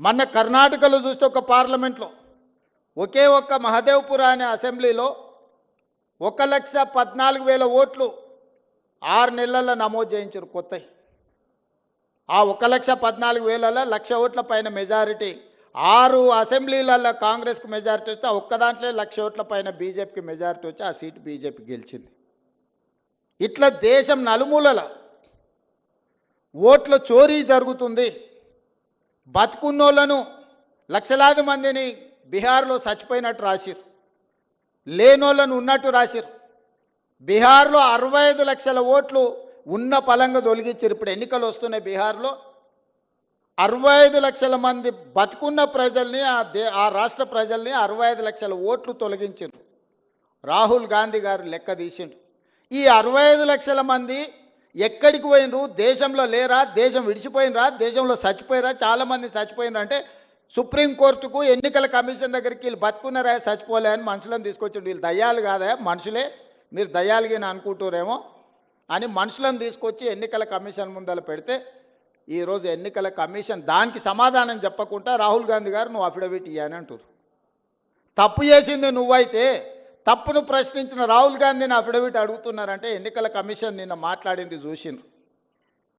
మొన్న కర్ణాటకలో చూస్తే ఒక పార్లమెంట్లో ఒకే ఒక్క మహదేవ్పుర అనే అసెంబ్లీలో 1,14,000 ఓట్లు 6 నెలల్లో నమోదు చేయించారు కొత్తవి. ఆ 1,14,000లలో 1,00,000 ఓట్ల పైన మెజారిటీ 6 అసెంబ్లీలలో కాంగ్రెస్కు మెజారిటీ వస్తే ఆ ఒక్క దాంట్లో 1,00,000 ఓట్ల పైన బీజేపీకి మెజారిటీ వచ్చి ఆ సీటు బీజేపీ గెలిచింది. ఇట్లా దేశం నలుమూలల ఓట్ల చోరీ జరుగుతుంది. బతుకున్నోళ్లను లక్షలాది మందిని బీహార్లో చచ్చిపోయినట్టు రాసిరు, లేనోళ్ళను ఉన్నట్టు రాసిరు. బీహార్లో 65 లక్షల ఓట్లు ఉన్న పలంగా తొలగించారు. ఇప్పుడు ఎన్నికలు వస్తున్నాయి బీహార్లో. 65 లక్షల మంది బతుకున్న ప్రజల్ని ఆ రాష్ట్ర ప్రజల్ని 65 లక్షల ఓట్లు తొలగించారు. రాహుల్ గాంధీ గారు లెక్క తీసిండు. ఈ 65 లక్షల మంది ఎక్కడికి పోయినరు? దేశంలో లేరా? దేశం విడిచిపోయినరా? దేశంలో చచ్చిపోయిరా? చాలామంది చచ్చిపోయినరు. అంటే సుప్రీంకోర్టుకు ఎన్నికల కమిషన్ దగ్గరికి వీళ్ళు బతుకున్నారా చచ్చిపోలే అని మనుషులను తీసుకొచ్చిండు. వీళ్ళు దయ్యాలు కాదా, మనుషులే, మీరు దయ్యాలుగా అనుకుంటారేమో అని మనుషులను తీసుకొచ్చి ఎన్నికల కమిషన్ ముందర పెడితే ఈరోజు ఎన్నికల కమిషన్ దానికి సమాధానం చెప్పకుండా రాహుల్ గాంధీ గారు నువ్వు అఫిడవిట్ ఇయ్యని అంటారు. తప్పు చేసింది నువ్వైతే తప్పును ప్రశ్నించిన రాహుల్ గాంధీని అఫిడవిట్ అడుగుతున్నారంటే ఎన్నికల కమిషన్ నిన్న మాట్లాడింది చూసిండ్రు.